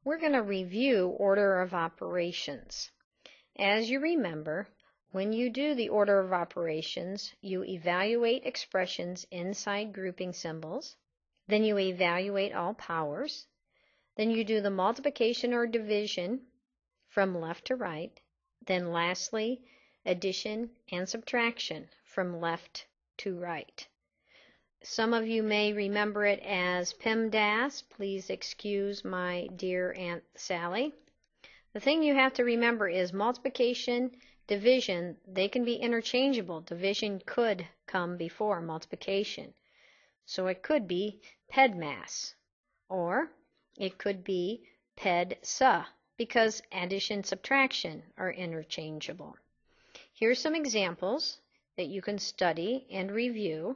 we're going to review order of operations. As you remember, when you do the order of operations, you evaluate expressions inside grouping symbols, then you evaluate all powers, then you do the multiplication or division from left to right, then lastly, addition and subtraction from left to right. Some of you may remember it as PEMDAS. Please excuse my dear Aunt Sally. The thing you have to remember is multiplication, division, they can be interchangeable. Division could come before multiplication. So it could be PEDMAS, or it could be PEDSA, because addition and subtraction are interchangeable. Here's some examples that you can study and review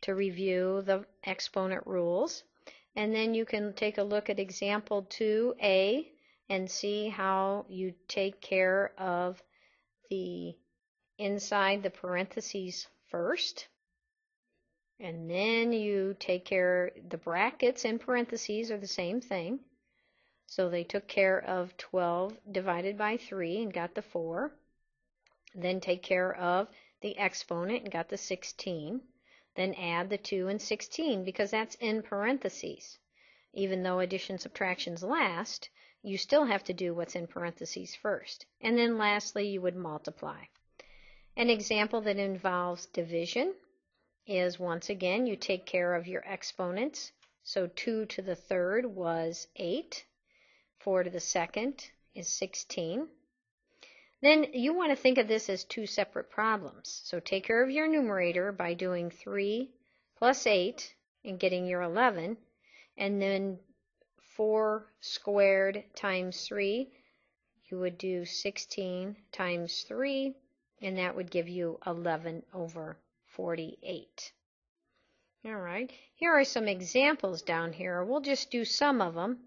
to review the exponent rules. And then you can take a look at example 2A and see how you take care of the inside the parentheses first. And then you take care, the brackets and parentheses are the same thing. So they took care of 12 divided by 3 and got the 4. Then take care of the exponent and got the 16. Then add the 2 and 16 because that's in parentheses. Even though addition subtraction's last, you still have to do what's in parentheses first. And then lastly, you would multiply. An example that involves division is, once again, you take care of your exponents. So 2 to the third was 8. 4 to the second is 16. Then you want to think of this as two separate problems. So take care of your numerator by doing 3 plus 8 and getting your 11. And then 4 squared times 3, you would do 16 times 3, and that would give you 11 over 48. All right, here are some examples down here. We'll just do some of them.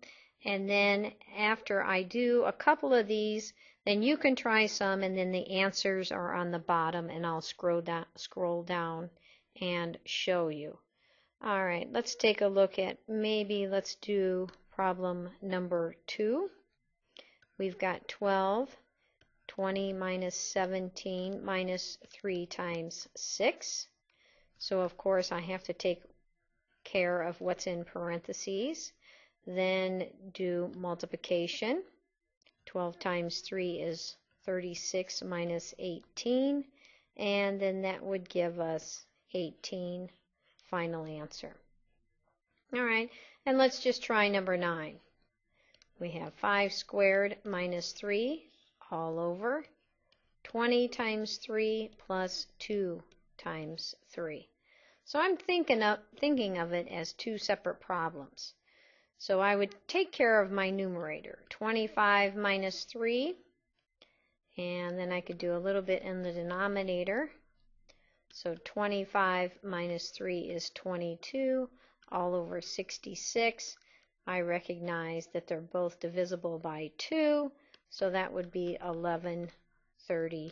And then after I do a couple of these, then you can try some, and then the answers are on the bottom, and I'll scroll down and show you. All right, let's take a look at, maybe let's do problem number 2. We've got 12, 20 minus 17 minus 3 times 6. So of course I have to take care of what's in parentheses. Then do multiplication. 12 times 3 is 36 minus 18, and then that would give us 18, final answer. All right, and let's just try number 9. We have 5 squared minus 3 all over 20 times 3 plus 2 times 3. So I'm thinking of it as two separate problems. So I would take care of my numerator, 25 minus 3, and then I could do a little bit in the denominator. So 25 minus 3 is 22, all over 66. I recognize that they're both divisible by 2, so that would be 11/33.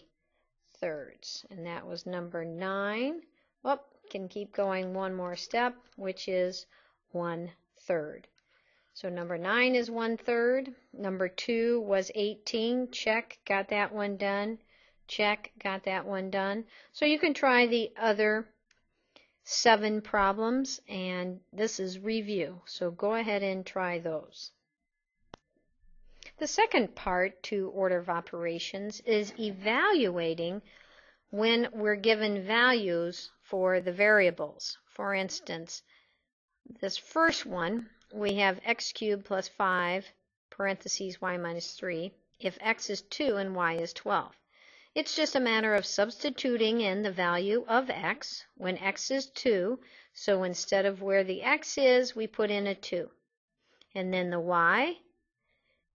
And that was number 9. Oh, can keep going one more step, which is 1/3. So number 9 is 1/3. Number 2 was 18. Check, got that one done. Check, got that one done. So you can try the other 7 problems, and this is review. So go ahead and try those. The second part to order of operations is evaluating when we're given values for the variables. For instance, this first one, we have x cubed plus 5, parentheses y minus 3, if x is 2 and y is 12. It's just a matter of substituting in the value of x when x is 2. So instead of where the x is, we put in a 2. And then the y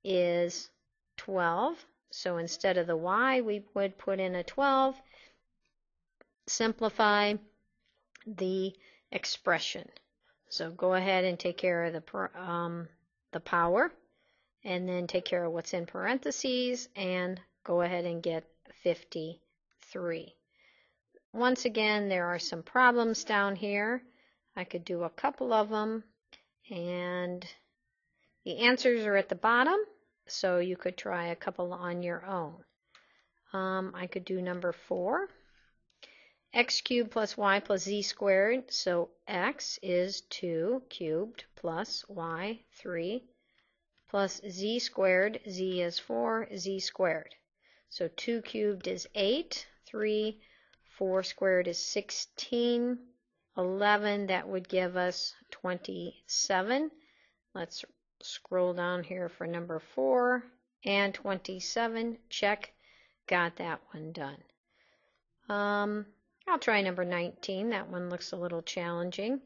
is 12. So instead of the y, we would put in a 12. Simplify the expression. So go ahead and take care of the power, and then take care of what's in parentheses, and go ahead and get 53. Once again, there are some problems down here. I could do a couple of them, and The answers are at the bottom, so you could try a couple on your own. I could do number 4. X cubed plus y plus z squared, so x is 2 cubed plus y 3 plus z squared, z is 4, z squared. So 2 cubed is 8, 3, 4 squared is 16, 11, that would give us 27. Let's scroll down here for number 4, and 27, check, got that one done. I'll try number 19, that one looks a little challenging.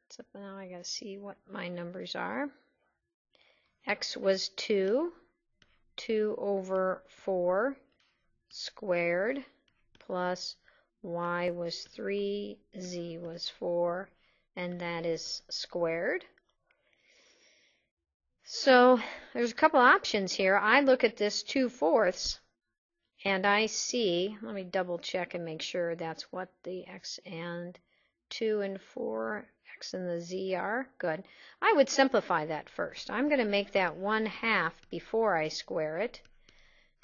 So now I gotta see what my numbers are. X was 2, 2 over 4 squared, plus y was 3, z was 4, and that is squared. So there's a couple options here. I look at this 2/4 and I see, let me double check and make sure that's what the x and 2 and 4, x and the z are. Good. I would simplify that first. I'm going to make that 1/2 before I square it.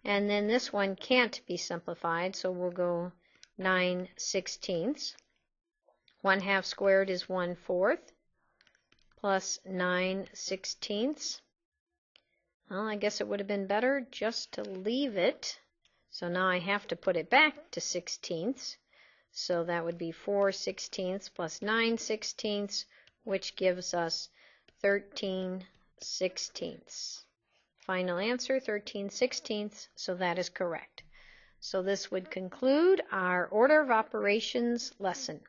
And then this one can't be simplified, so we'll go 9/16. 1/2 squared is 1/4 plus 9/16. Well, I guess it would have been better just to leave it. So now I have to put it back to 16ths. So that would be 4/16 plus 9/16, which gives us 13/16. Final answer, 13/16, so that is correct. So this would conclude our order of operations lesson.